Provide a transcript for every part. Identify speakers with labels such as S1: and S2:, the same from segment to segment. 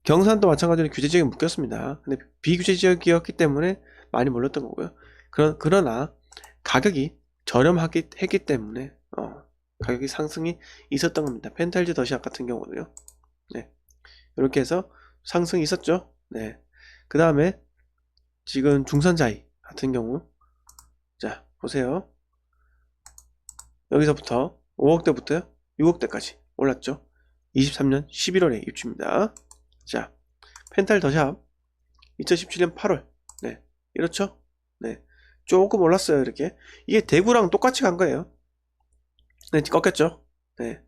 S1: 경산도 마찬가지로 규제지역에 묶였습니다. 근데 비규제지역이었기 때문에 많이 몰렸던 거고요. 그러나 가격이 저렴하기 했기 때문에 가격이 상승이 있었던 겁니다. 펜탈즈 더시압 같은 경우도요. 네, 이렇게 해서 상승이 있었죠. 네, 그 다음에 지금 중선자이 같은 경우, 자 보세요. 여기서부터 5억대부터 6억대까지 올랐죠. 23년 11월에 입주입니다. 자, 펜탈 더샵 2017년 8월. 네, 이렇죠. 네, 조금 올랐어요. 이렇게. 이게 대구랑 똑같이 간 거예요. 네, 꺾였죠. 네,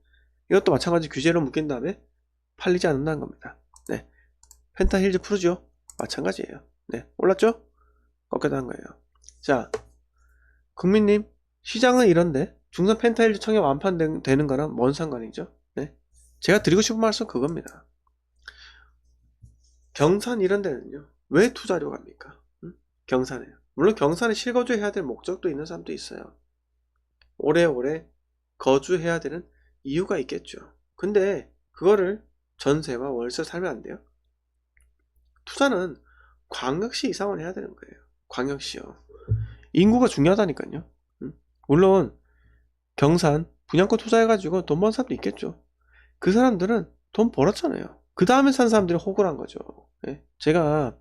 S1: 이것도 마찬가지 규제로 묶인 다음에 팔리지 않는다는 겁니다. 네, 펜타 힐즈 푸르죠. 마찬가지예요. 네, 올랐죠. 꺾였다는 거예요. 자, 국민님, 시장은 이런데 중선 펜타 힐즈 청약 완판되는 거랑 뭔 상관이죠? 네, 제가 드리고 싶은 말씀은 그겁니다. 경산 이런 데는요, 왜 투자하려고 합니까? 경산에. 물론 경산에 실거주해야 될 목적도 있는 사람도 있어요. 오래오래 거주해야 되는 이유가 있겠죠. 근데 그거를 전세와 월세 살면 안 돼요? 투자는 광역시 이상은 해야 되는 거예요. 광역시요. 인구가 중요하다니까요. 물론 경산 분양권 투자해가지고 돈 버는 사람도 있겠죠. 그 사람들은 돈 벌었잖아요. 그 다음에 산 사람들이 호구를 한 거죠. 네? 제가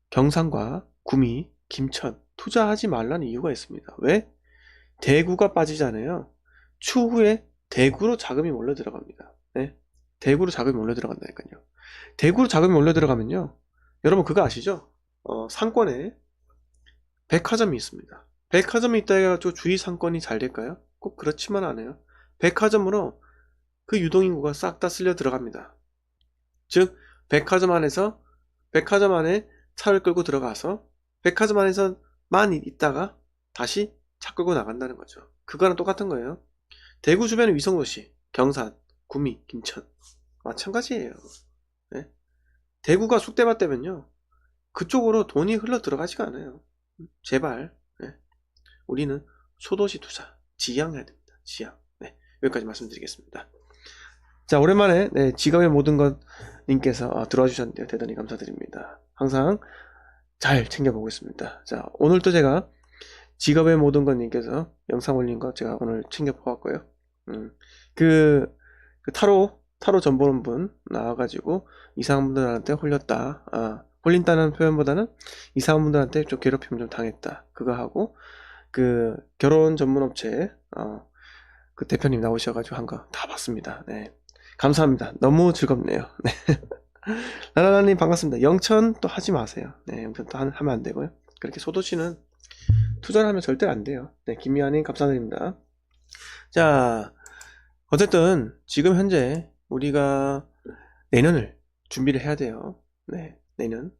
S1: 경산과 구미, 김천 투자하지 말라는 이유가 있습니다. 왜? 대구가 빠지잖아요. 추후에 대구로 자금이 몰려 들어갑니다. 네? 대구로 자금이 몰려 들어간다니까요. 대구로 자금이 몰려 들어가면요, 여러분 그거 아시죠? 상권에 백화점이 있습니다. 백화점이 있다 해가지고 주위 상권이 잘 될까요? 꼭 그렇지만 않아요. 백화점으로 그 유동인구가 싹 다 쓸려 들어갑니다. 즉 백화점 안에 차를 끌고 들어가서 백화점 안에서만 있다가 다시 차 끌고 나간다는 거죠. 그거랑 똑같은 거예요. 대구 주변의 위성도시, 경산, 구미, 김천 마찬가지예요. 네? 대구가 쑥대밭되면요, 그쪽으로 돈이 흘러 들어가지가 않아요. 제발, 네? 우리는 소도시 투자 지향해야 됩니다. 지향. 네, 여기까지 말씀드리겠습니다. 자, 오랜만에 지갑의 모든 것 님께서 들어와 주셨는데요, 대단히 감사드립니다. 항상 잘 챙겨보고 있습니다. 자, 오늘도 제가 지갑의 모든 것 님께서 영상 올린 거 제가 오늘 챙겨보았고요. 그 타로 전 보는 분 나와가지고 이상한 분들한테 홀렸다, 홀린다는 표현보다는 이상한 분들한테 좀 괴롭힘 좀 당했다, 그거 하고, 그 결혼 전문 업체 그 대표님 나오셔가지고 한 거 다 봤습니다. 네, 감사합니다. 너무 즐겁네요. 네. 라라라님 반갑습니다. 영천 또 하지 마세요. 네, 영천 또 하면 안 되고요. 그렇게 소도시는 투자를 하면 절대 안 돼요. 네, 김미아님 감사드립니다. 자, 어쨌든 지금 현재 우리가 내년을 준비를 해야 돼요. 네, 내년.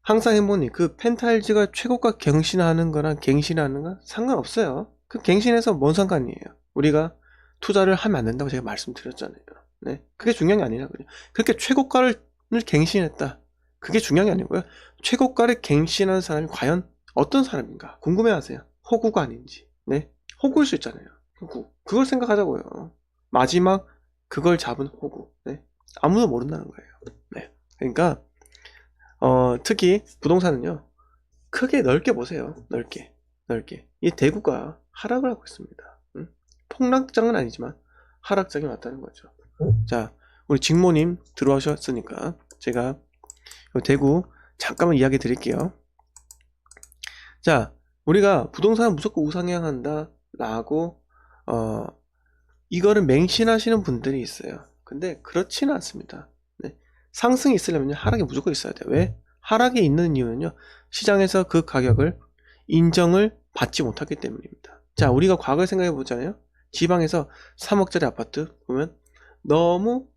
S1: 항상 해보니 그 펜탈즈가 최고가 갱신하는 거랑 갱신하는 건 상관없어요. 그 갱신해서 뭔 상관이에요. 우리가 투자를 하면 안 된다고 제가 말씀드렸잖아요. 네, 그게 중요한 게 아니라고요. 그렇게 최고가를 갱신했다, 그게 중요한 게 아니고요. 최고가를 갱신하는 사람이 과연 어떤 사람인가 궁금해하세요. 호구가 아닌지. 네, 호구일 수 있잖아요. 호구. 그걸 생각하자고요. 마지막 그걸 잡은 호구. 네, 아무도 모른다는 거예요. 네, 그러니까 특히 부동산은요, 크게 넓게 보세요. 넓게. 이 대구가 하락을 하고 있습니다. 폭락장은 아니지만 하락장이 왔다는 거죠. 자, 우리 직모님 들어오셨으니까 제가 대구 잠깐만 이야기 드릴게요. 자, 우리가 부동산은 무조건 우상향한다 라고 이거를 맹신하시는 분들이 있어요. 근데 그렇지는 않습니다. 네. 상승이 있으려면 하락이 무조건 있어야 돼요. 왜? 하락이 있는 이유는요, 시장에서 그 가격을 인정을 받지 못하기 때문입니다. 자, 우리가 과거에 생각해 보잖아요. 지방에서 3억짜리 아파트 보면 너무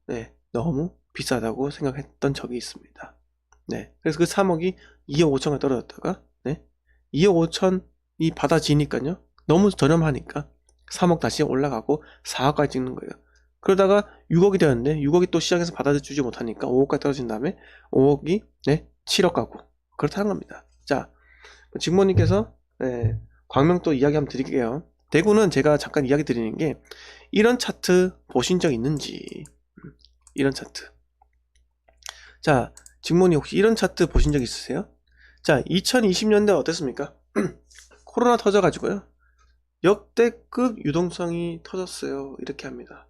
S1: 비싸다고 생각했던 적이 있습니다. 네, 그래서 그 3억이 2억 5천에 떨어졌다가 2억 5천이 받아지니까요, 너무 저렴하니까 3억 다시 올라가고 4억까지 찍는 거예요. 그러다가 6억이 되었는데 6억이 또 시장에서 받아주지 못하니까 5억까지 떨어진 다음에 5억이 7억 가고 그렇다는 겁니다. 자, 직모님께서 광명 또 이야기 한번 드릴게요. 대구는 제가 잠깐 이야기 드리는 게, 이런 차트 보신 적 있는지, 이런 차트. 자, 직모님 혹시 이런 차트 보신 적 있으세요? 자, 2020년대 어땠습니까? 코로나 터져가지고요. 역대급 유동성이 터졌어요. 이렇게 합니다.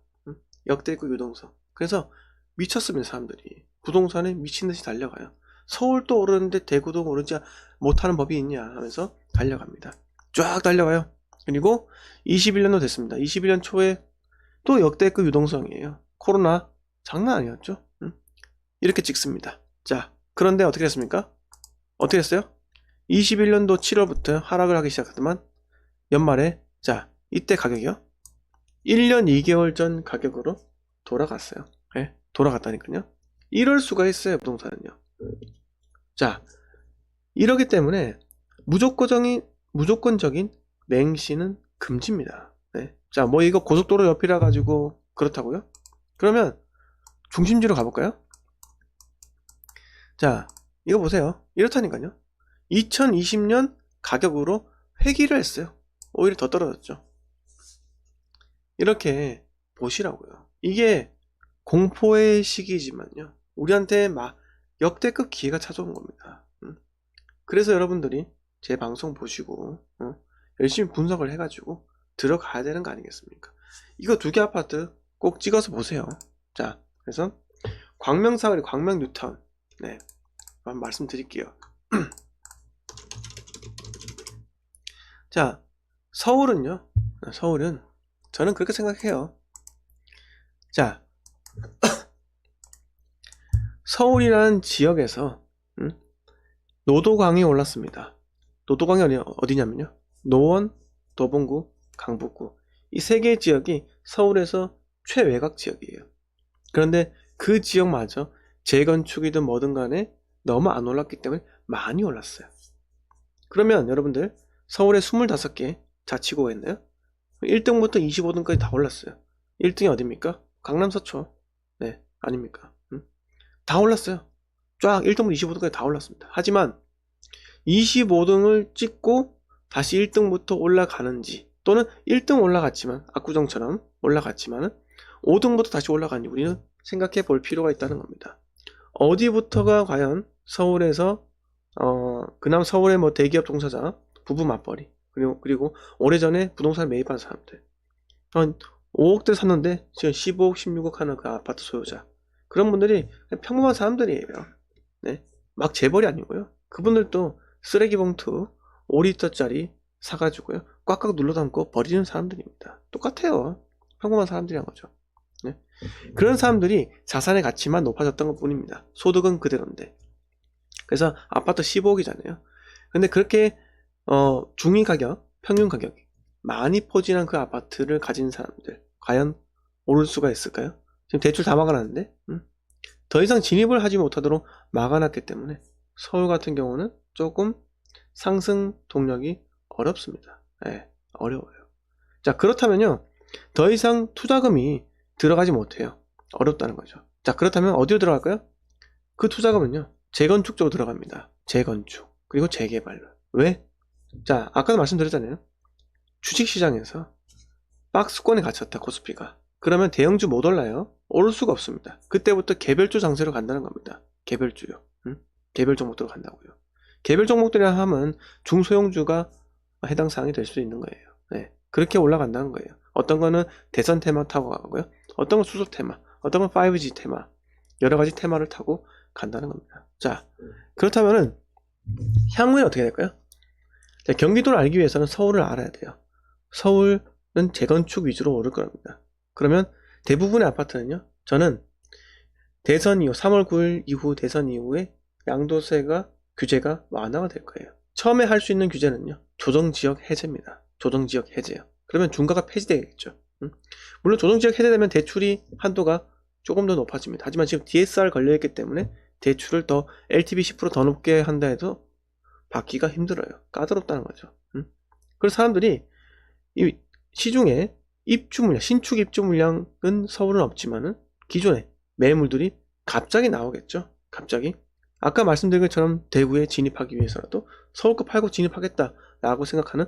S1: 역대급 유동성. 그래서 미쳤습니다, 사람들이. 부동산에 미친듯이 달려가요. 서울도 오르는데 대구도 오르지 못하는 법이 있냐 하면서 달려갑니다. 쫙 달려가요. 그리고 21년도 됐습니다. 21년 초에 또 역대급 유동성이에요. 코로나 장난 아니었죠? 이렇게 찍습니다. 자, 그런데 어떻게 됐습니까? 어떻게 됐어요? 21년도 7월부터 하락을 하기 시작하더만 연말에 자, 이때 가격이요. 1년 2개월 전 가격으로 돌아갔어요. 네, 돌아갔다니까요. 이럴 수가 있어요, 부동산은요. 자, 이러기 때문에 무조건적인 맹신은 금지입니다. 네. 자, 뭐 이거 고속도로 옆이라 가지고 그렇다고요? 그러면 중심지로 가볼까요? 자, 이거 보세요. 이렇다니까요. 2020년 가격으로 회귀를 했어요. 오히려 더 떨어졌죠. 이렇게 보시라고요. 이게 공포의 시기지만요. 우리한테 막 역대급 기회가 찾아온 겁니다. 그래서 여러분들이 제 방송 보시고 열심히 분석을 해가지고 들어가야 되는 거 아니겠습니까? 이거 2개 아파트 꼭 찍어서 보세요. 자, 그래서 광명사거리, 광명 뉴타운. 네, 한번 말씀드릴게요. 자, 서울은요. 서울은 저는 그렇게 생각해요. 자, 서울이라는 지역에서 노도강이 올랐습니다. 노도강이 어디냐면요. 노원, 도봉구, 강북구. 이 3개의 지역이 서울에서 최외곽 지역이에요. 그런데 그 지역마저 재건축이든 뭐든 간에 너무 안 올랐기 때문에 많이 올랐어요. 그러면 여러분들 서울에 25개 자치구가 있나요? 1등부터 25등까지 다 올랐어요. 1등이 어딥니까? 강남 서초. 네, 아닙니까? 다 올랐어요. 쫙 1등부터 25등까지 다 올랐습니다. 하지만 25등을 찍고 다시 1등부터 올라가는지 또는 1등 올라갔지만 압구정처럼 올라갔지만 5등부터 다시 올라가는지 우리는 생각해 볼 필요가 있다는 겁니다. 어디부터가 과연 서울에서 그나마 서울의 뭐 대기업 종사자 부부 맞벌이 그리고 오래전에 부동산 매입한 사람들 한 5억대 샀는데 지금 15억 16억 하는 그 아파트 소유자 그런 분들이 평범한 사람들이에요. 네, 막 재벌이 아니고요. 그분들도 쓰레기 봉투 5리터짜리 사가지고요 꽉꽉 눌러 담고 버리는 사람들입니다. 똑같아요. 평범한 사람들이란 거죠. 네? 그런 사람들이 자산의 가치만 높아졌던 것 뿐입니다. 소득은 그대로인데. 그래서 아파트 15억이잖아요. 근데 그렇게 중위 가격, 평균 가격이 많이 포진한 그 아파트를 가진 사람들 과연 오를 수가 있을까요? 지금 대출 다 막아놨는데 더 이상 진입을 하지 못하도록 막아놨기 때문에 서울 같은 경우는 조금 상승 동력이 어렵습니다. 네, 어려워요. 자, 그렇다면요 더 이상 투자금이 들어가지 못해요. 어렵다는 거죠. 자, 그렇다면 어디로 들어갈까요? 그 투자금은요 재건축 쪽으로 들어갑니다. 재건축 그리고 재개발로. 왜? 자, 아까도 말씀드렸잖아요. 주식시장에서 박스권에 갇혔다 코스피가. 그러면 대형주 못 올라요. 오를 수가 없습니다. 그때부터 개별주 장세로 간다는 겁니다. 개별주요. 개별 종목들로 간다고요. 개별 종목들이라 하면 중소형주가 해당 사항이 될 수도 있는 거예요. 네, 그렇게 올라간다는 거예요. 어떤 거는 대선 테마 타고 가고요. 어떤 건 수소 테마, 어떤 건 5G 테마, 여러 가지 테마를 타고 간다는 겁니다. 자, 그렇다면은 향후에 어떻게 될까요? 자, 경기도를 알기 위해서는 서울을 알아야 돼요. 서울은 재건축 위주로 오를 겁니다. 그러면 대부분의 아파트는요, 저는 대선 이후 3월 9일 이후 대선 이후에 양도세가 규제가 완화가 될 거예요. 처음에 할 수 있는 규제는요, 조정지역 해제입니다. 조정지역 해제요. 그러면 중과가 폐지되겠죠. 물론 조정지역 해제되면 대출이 한도가 조금 더 높아집니다. 하지만 지금 DSR 걸려있기 때문에 대출을 더 LTV 10% 더 높게 한다 해도 받기가 힘들어요. 까다롭다는 거죠. 그래서 사람들이 이 시중에 입주 물량, 신축 입주 물량은 서울은 없지만은 기존에 매물들이 갑자기 나오겠죠. 갑자기. 아까 말씀드린 것처럼 대구에 진입하기 위해서라도 서울 거 팔고 진입하겠다라고 생각하는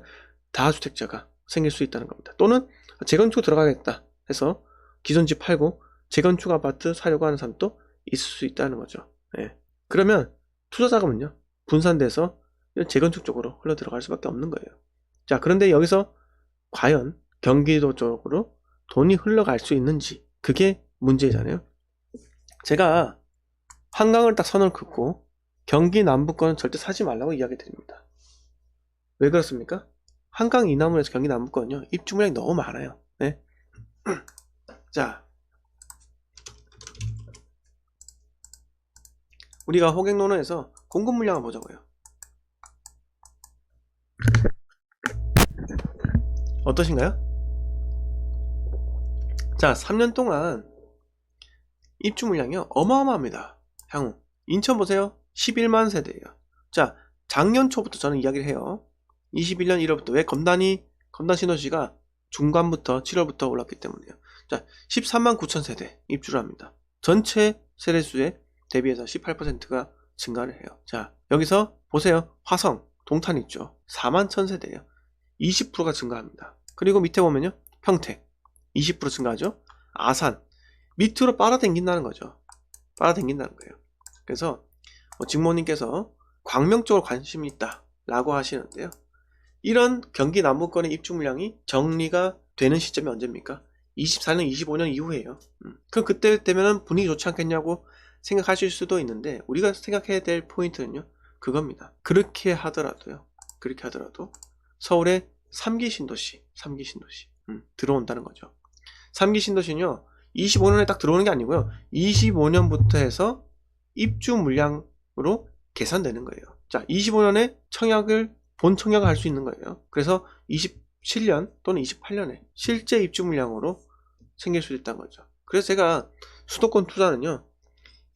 S1: 다주택자가 생길 수 있다는 겁니다. 또는 재건축 들어가겠다 해서 기존 집 팔고 재건축 아파트 사려고 하는 사람도 있을 수 있다는 거죠. 예. 그러면 투자 자금은요 분산돼서 재건축 쪽으로 흘러 들어갈 수밖에 없는 거예요. 자, 그런데 여기서 과연 경기도 쪽으로 돈이 흘러갈 수 있는지, 그게 문제잖아요. 제가 한강을 딱 선을 긋고 경기 남부권은 절대 사지 말라고 이야기 드립니다. 왜 그렇습니까? 한강 이남으로에서 경기 남부권은요 입주 물량이 너무 많아요. 네? 자, 우리가 호갱노노에서 공급 물량을 보자고요. 어떠신가요? 자, 3년 동안 입주 물량이요 어마어마합니다. 향후 인천 보세요. 11만 세대예요. 자, 작년 초부터 저는 이야기를 해요. 21년 1월부터 왜 검단 신도시가 중간부터 7월부터 올랐기 때문에요. 자, 13만 9천 세대 입주를 합니다. 전체 세대수에 대비해서 18%가 증가를 해요. 자, 여기서 보세요. 화성, 동탄 있죠. 4만 1천 세대예요. 20%가 증가합니다. 그리고 밑에 보면요. 평택 20% 증가하죠. 아산 밑으로 빨아당긴다는 거죠. 빨아당긴다는 거예요. 그래서 직모님께서 광명 쪽으로 관심이 있다 라고 하시는데요. 이런 경기 남부권의 입주 물량이 정리가 되는 시점이 언제입니까? 24년, 25년 이후에요. 그럼 그때 되면 분위기 좋지 않겠냐고 생각하실 수도 있는데, 우리가 생각해야 될 포인트는요 그겁니다. 그렇게 하더라도 서울의 3기 신도시 들어온다는 거죠. 3기 신도시는요 25년에 딱 들어오는 게 아니고요 25년부터 해서 입주 물량으로 계산되는 거예요. 자, 25년에 본 청약을 할 수 있는 거예요. 그래서 27년 또는 28년에 실제 입주 물량으로 생길 수 있다는 거죠. 그래서 제가 수도권 투자는요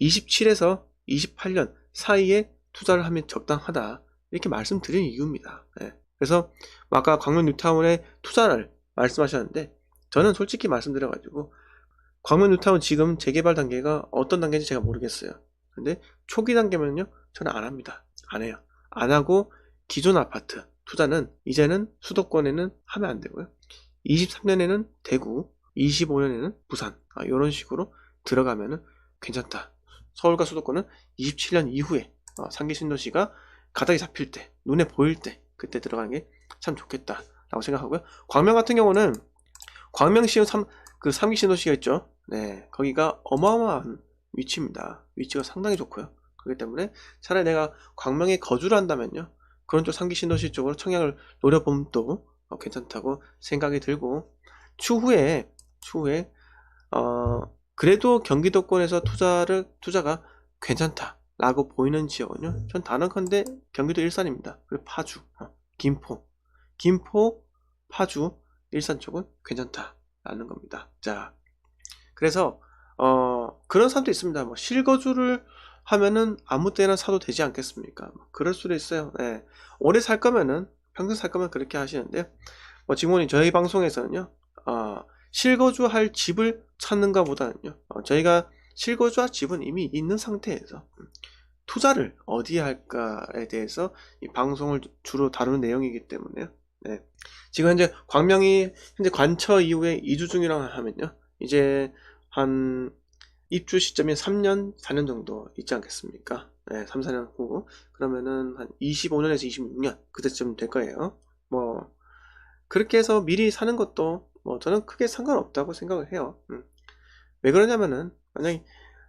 S1: 27에서 28년 사이에 투자를 하면 적당하다 이렇게 말씀드린 이유입니다. 네. 그래서 아까 광명 뉴타운에 투자를 말씀하셨는데, 저는 솔직히 말씀드려가지고 광명 뉴타운 지금 재개발 단계가 어떤 단계인지 제가 모르겠어요. 근데 초기 단계면요 저는 안 합니다. 안 해요. 안 하고 기존 아파트 투자는 이제는 수도권에는 하면 안 되고요. 23년에는 대구, 25년에는 부산 이런 식으로 들어가면은 괜찮다. 서울과 수도권은 27년 이후에 3기 신도시가 가닥이 잡힐 때, 눈에 보일 때 그때 들어가는 게 참 좋겠다 라고 생각하고요. 광명 같은 경우는 광명시의 3기 신도시가 있죠. 네, 거기가 어마어마한 위치입니다. 위치가 상당히 좋고요. 그렇기 때문에 차라리 내가 광명에 거주를 한다면요 그런 쪽 3기 신도시 쪽으로 청약을 노려보면 또 괜찮다고 생각이 들고, 추후에 그래도 경기도권에서 투자가 괜찮다 라고 보이는 지역은요 전 단언컨대 경기도 일산입니다. 그리고 파주, 김포, 파주, 일산 쪽은 괜찮다 라는 겁니다. 자, 그래서 그런 사람도 있습니다. 뭐 실거주를 하면은 아무 때나 사도 되지 않겠습니까? 그럴 수도 있어요. 네. 오래 살 거면은, 평생 살 거면 그렇게 하시는데, 지금은 저희 방송에서는요 실거주할 집을 찾는가 보다는요 저희가 실거주할 집은 이미 있는 상태에서 투자를 어디에 할까에 대해서 이 방송을 주로 다루는 내용이기 때문에요. 네. 지금 현재 광명이 현재 관처 이후에 이주 중이라고 하면요 이제 한 입주 시점이 3년, 4년 정도 있지 않겠습니까? 네, 3, 4년 후 그러면은 한 25년에서 26년 그때쯤 될 거예요. 그렇게 해서 미리 사는 것도 저는 크게 상관없다고 생각을 해요. 왜 그러냐면은 만약에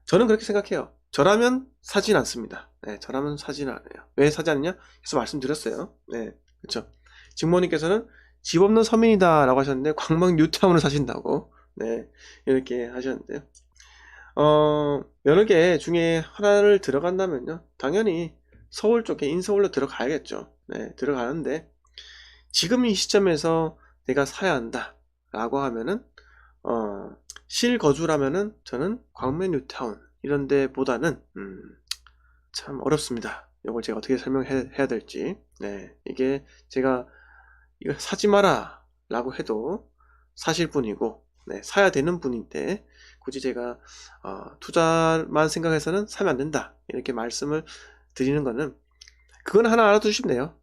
S1: 저는 그렇게 생각해요. 저라면 사진 않습니다. 네, 저라면 사진 않아요. 왜 사지 않느냐? 그래서 말씀드렸어요. 네, 그렇죠. 직모님께서는 집 없는 서민이다 라고 하셨는데 광명 뉴타운을 사신다고 네, 이렇게 하셨는데요. 여러 개 중에 하나를 들어간다면요 당연히 서울 쪽에 인서울로 들어가야겠죠. 네, 들어가는데 지금 이 시점에서 내가 사야 한다 라고 하면은 실거주라면은 저는 광명 뉴타운 이런 데보다는 참 어렵습니다. 이걸 제가 어떻게 설명해야 될지. 네, 이게 제가 이거 사지 마라 라고 해도 사실 분이고, 네, 사야 되는 분인데 굳이 제가 투자만 생각해서는 사면 안 된다 이렇게 말씀을 드리는 거는, 그건 하나 알아두시면 돼요.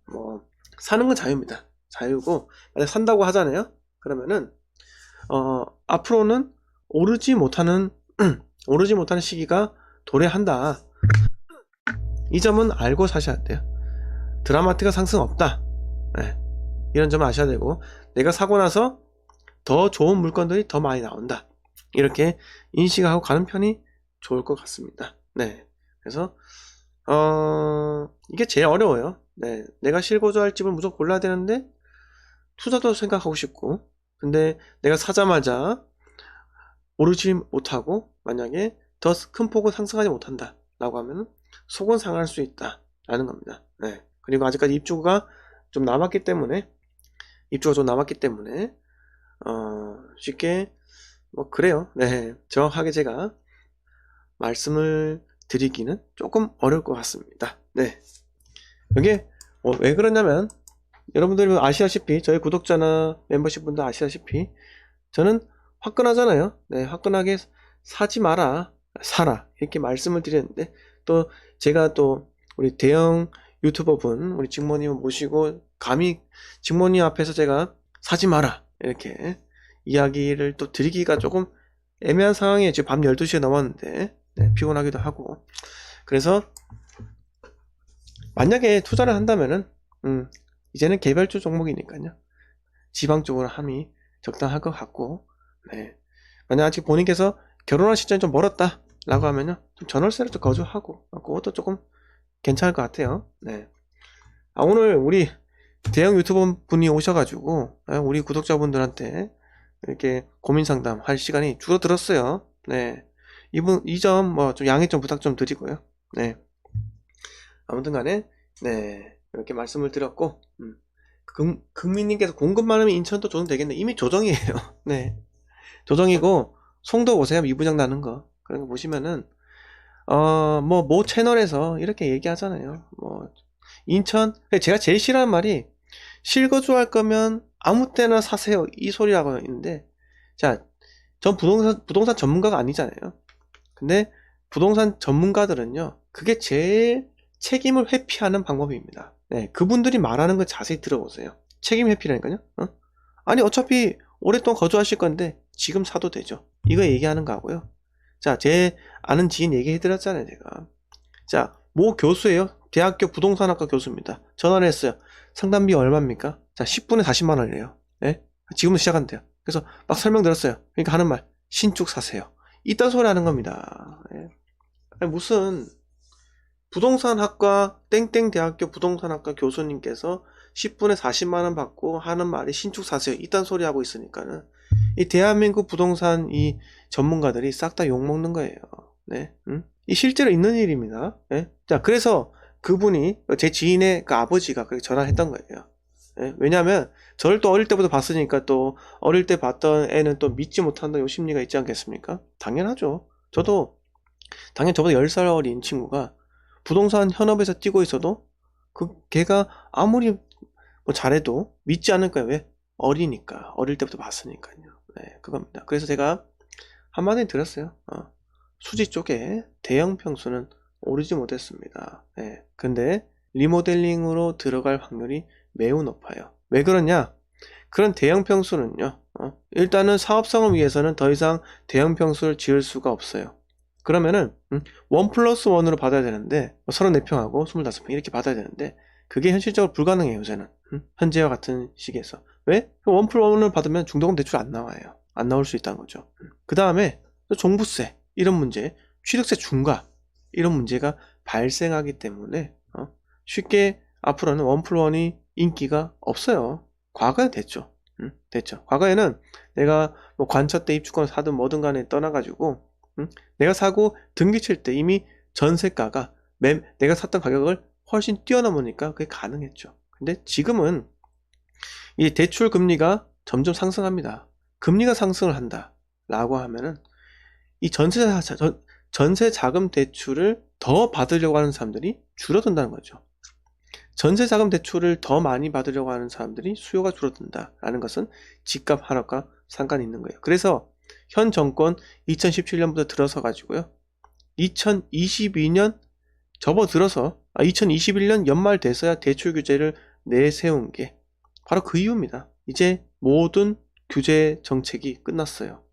S1: 사는 건 자유입니다. 자유고, 만약 산다고 하잖아요. 그러면은 앞으로는 오르지 못하는 시기가 도래한다. 이 점은 알고 사셔야 돼요. 드라마틱한 상승 없다. 네. 이런 점을 아셔야 되고, 내가 사고 나서 더 좋은 물건들이 더 많이 나온다. 이렇게 인식하고 가는 편이 좋을 것 같습니다. 네. 그래서 이게 제일 어려워요. 네. 내가 실거주할 집을 무조건 골라야 되는데 투자도 생각하고 싶고, 근데 내가 사자마자 오르지 못하고 만약에 더 큰 폭을 상승하지 못한다 라고 하면 속은 상할 수 있다 라는 겁니다. 네. 그리고 아직까지 입주가 좀 남았기 때문에 쉽게 뭐 그래요. 네. 정확하게 제가 말씀을 드리기는 조금 어려울 것 같습니다. 네. 이게 왜 그러냐면 여러분들이 아시다시피, 저희 구독자나 멤버십 분들 아시다시피 저는 화끈하잖아요. 네, 화끈하게 사지 마라, 사라 이렇게 말씀을 드렸는데, 또 제가 또 우리 대형 유튜버 분 우리 직모님 모시고 감히 직모님 앞에서 제가 사지 마라 이렇게 이야기를 또 드리기가 조금 애매한 상황에 지금 밤 12시가 넘었는데, 네, 피곤하기도 하고. 그래서 만약에 투자를 한다면은 이제는 개별주 종목이니까요, 지방 쪽으로 함이 적당할 것 같고, 네. 만약 아직 본인께서 결혼할 시점이 좀 멀었다 라고 하면요, 좀 전월세를 좀 거주하고 그것도 조금 괜찮을 것 같아요. 네. 오늘 우리 대형 유튜버 분이 오셔가지고 우리 구독자분들한테 이렇게 고민 상담할 시간이 줄어들었어요. 네. 이 점 뭐 좀 양해 좀 부탁 좀 드리고요. 네. 아무튼 간에, 네, 이렇게 말씀을 드렸고, 금민님께서 공급만 하면 인천도 조정 되겠네. 이미 조정이에요. 네. 조정이고, 송도 오세요. 이부장 나는 거. 그런 거 보시면은, 모 채널에서 이렇게 얘기하잖아요. 인천, 제가 제일 싫어하는 말이, 실거주 할 거면 아무 때나 사세요. 이 소리라고 있는데, 자, 전 부동산 전문가가 아니잖아요. 근데 부동산 전문가들은요, 그게 제일 책임을 회피하는 방법입니다. 네, 그분들이 말하는 걸 자세히 들어보세요. 책임 회피라니까요. 아니 어차피 오랫동안 거주하실 건데 지금 사도 되죠. 이거 얘기하는 거고요. 자, 제 아는 지인 얘기해드렸잖아요, 제가. 자, 모 교수예요. 대학교 부동산학과 교수입니다. 전화를 했어요. 상담비 얼마입니까? 자, 10분에 40만 원이래요. 네? 지금부터 시작한대요. 그래서 막 설명드렸어요. 그러니까 하는 말, 신축 사세요. 이딴 소리 하는 겁니다. 네. 아니, 무슨 부동산학과 땡땡 대학교 부동산학과 교수님께서 10분에 40만 원 받고 하는 말이 신축 사세요. 이딴 소리 하고 있으니까는 이 대한민국 부동산 이 전문가들이 싹 다 욕먹는 거예요. 네. 이 실제로 있는 일입니다. 네? 자, 그래서 그분이 제 지인의 그 아버지가 그렇게 전화했던 거예요. 네? 왜냐하면 저를 또 어릴 때부터 봤으니까, 또 어릴 때 봤던 애는 또 믿지 못한다 요 심리가 있지 않겠습니까? 당연하죠. 저도 당연 저보다 10살 어린 친구가 부동산 현업에서 뛰고 있어도 걔가 아무리 뭐 잘해도 믿지 않을 거예요. 왜? 어리니까. 어릴 때부터 봤으니까요. 네, 그겁니다. 그래서 제가 한마디 드렸어요. 수지 쪽에 대형 평수는 오르지 못했습니다. 네, 근데 리모델링으로 들어갈 확률이 매우 높아요. 왜 그러냐? 그런 대형 평수는요, 일단은 사업성을 위해서는 더 이상 대형 평수를 지을 수가 없어요. 그러면은 1+1으로 받아야 되는데 34평하고 25평 이렇게 받아야 되는데 그게 현실적으로 불가능해요. 요새는 현재와 같은 시기에서. 왜? 1+1을 받으면 중도금 대출 안 나와요. 안 나올 수 있다는 거죠. 그 다음에 종부세 이런 문제, 취득세 중과 이런 문제가 발생하기 때문에 쉽게 앞으로는 1+1이 인기가 없어요. 과거에 됐죠. 됐죠. 과거에는 내가 뭐 관처 때 입주권을 사든 뭐든 간에 떠나가지고 내가 사고 등기 칠 때 이미 전세가가 내가 샀던 가격을 훨씬 뛰어넘으니까 그게 가능했죠. 근데 지금은 이 대출 금리가 점점 상승합니다. 금리가 상승을 한다 라고 하면은 이 전세 자금 대출을 더 받으려고 하는 사람들이 줄어든다는 거죠. 전세 자금 대출을 더 많이 받으려고 하는 사람들이 수요가 줄어든다 라는 것은 집값 하락과 상관이 있는 거예요. 그래서 현 정권 2017년부터 들어서 가지고요, 2022년 접어들어서 2021년 연말 돼서야 대출 규제를 내세운 게 바로 그 이유입니다. 이제 모든 규제 정책이 끝났어요.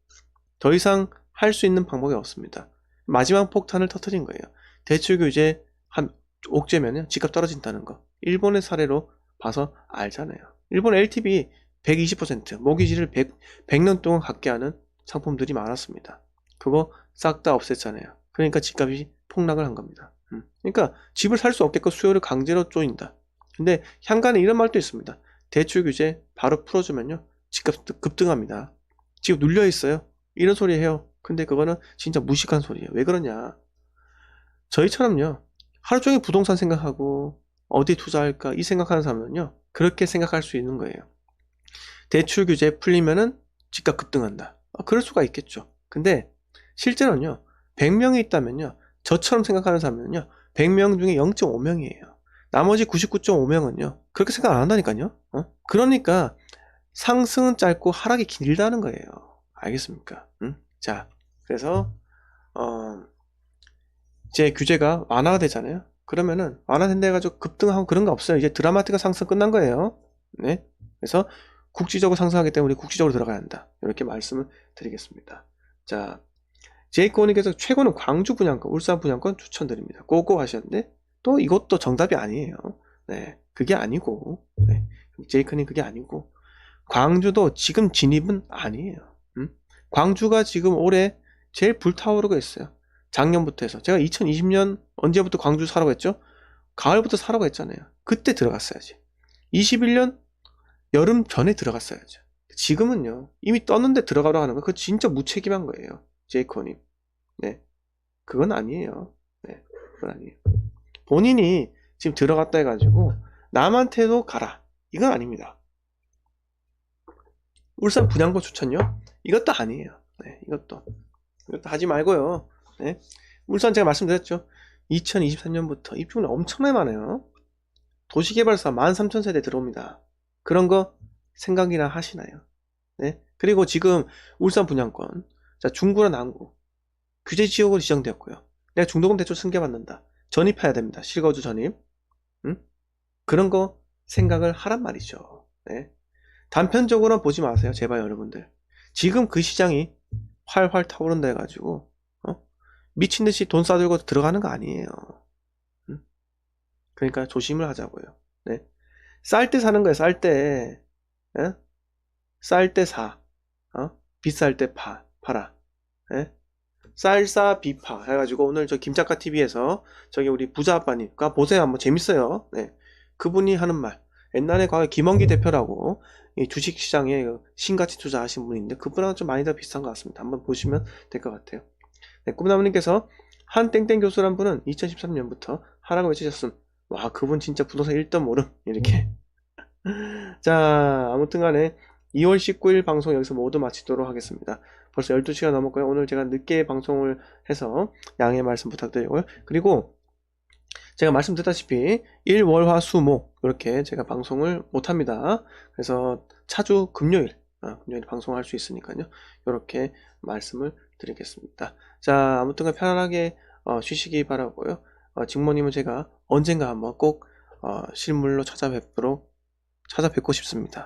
S1: 더 이상 할 수 있는 방법이 없습니다. 마지막 폭탄을 터뜨린 거예요. 대출 규제 옥죄면 집값 떨어진다는 거. 일본의 사례로 봐서 알잖아요. 일본 LTV 120%, 모기지를 100년 동안 갖게 하는 상품들이 많았습니다. 그거 싹 다 없앴잖아요. 그러니까 집값이 폭락을 한 겁니다. 그러니까 집을 살 수 없게끔 수요를 강제로 조인다. 근데 향간에 이런 말도 있습니다. 대출 규제 바로 풀어주면요 집값 급등합니다. 지금 눌려 있어요. 이런 소리 해요. 근데 그거는 진짜 무식한 소리예요. 왜 그러냐? 저희처럼요 하루 종일 부동산 생각하고 어디 투자할까 이 생각하는 사람은요 그렇게 생각할 수 있는 거예요. 대출 규제 풀리면은 집값 급등한다. 그럴 수가 있겠죠. 근데 실제로는요 100명이 있다면요 저처럼 생각하는 사람은요 100명 중에 0.5명이에요. 나머지 99.5명은요 그렇게 생각 안 한다니까요. 그러니까 상승은 짧고 하락이 길다는 거예요. 알겠습니까? 자, 그래서 이제 규제가 완화가 되잖아요. 그러면은 완화된다 해가지고 급등하고 그런 거 없어요. 이제 드라마틱한 상승 끝난 거예요. 네. 그래서 국지적으로 상승하기 때문에 우리 국지적으로 들어가야 한다. 이렇게 말씀을 드리겠습니다. 자, 제이코님께서 최고는 광주 분양권, 울산 분양권 추천드립니다. 고고 하셨는데 또 이것도 정답이 아니에요. 네, 그게 아니고, 네, 제이코님 그게 아니고 광주도 지금 진입은 아니에요. 광주가 지금 올해 제일 불타오르고 있어요. 작년부터 해서 제가 2020년 언제부터 광주 사라고 했죠? 가을부터 사라고 했잖아요. 그때 들어갔어야지. 21년 여름 전에 들어갔어야죠. 지금은요 이미 떴는데 들어가라고 하는 거 그거 진짜 무책임한 거예요. 제이코님. 네, 그건 아니에요. 네, 그건 아니에요. 본인이 지금 들어갔다 해가지고 남한테도 가라 이건 아닙니다. 울산 분양권 추천요? 이것도 아니에요. 네, 이것도 하지 말고요. 네, 울산 제가 말씀드렸죠. 2023년부터 입주민이 엄청나게 많아요. 도시개발사 13,000세대 들어옵니다. 그런 거 생각이나 하시나요? 네, 그리고 지금 울산 분양권 자 중구나 남구 규제 지역으로 지정되었고요. 내가 중도금 대출 승계받는다. 전입해야 됩니다. 실거주 전입. 그런 거 생각을 하란 말이죠. 네. 단편적으로 보지 마세요. 제발 여러분들. 지금 그 시장이 활활 타오른다 해가지고 미친듯이 돈 싸들고 들어가는 거 아니에요. 그러니까 조심을 하자고요. 네. 쌀 때 사는 거예요. 쌀 때. 예? 쌀 때 사. 비쌀 때 팔아. 예? 쌀사 비파 해가지고 오늘 저 김작가 TV에서 저기 우리 부자 아빠님과 보세요. 한번 재밌어요. 네. 그분이 하는 말. 옛날에 과거 김원기 대표라고 이 주식시장에 신가치 투자하신 분인데 그분하고 좀 많이 더 비슷한 것 같습니다. 한번 보시면 될 것 같아요. 네, 꿈나무님께서 한 땡땡 교수란 분은 2013년부터 하라고 외치셨음. 와 그분 진짜 부동산 1등 모름 이렇게. 자 아무튼 간에 2월 19일 방송 여기서 모두 마치도록 하겠습니다. 벌써 12시가 넘었고요. 오늘 제가 늦게 방송을 해서 양해 말씀 부탁드리고요. 그리고 제가 말씀드렸다시피 1, 월, 화, 수, 목 이렇게 제가 방송을 못합니다. 그래서 차주 금요일 방송할 수 있으니까요. 이렇게 말씀을 드리겠습니다. 자 아무튼 편안하게 쉬시기 바라고요. 직모님은 제가 언젠가 한번 꼭 실물로 찾아뵙고 싶습니다.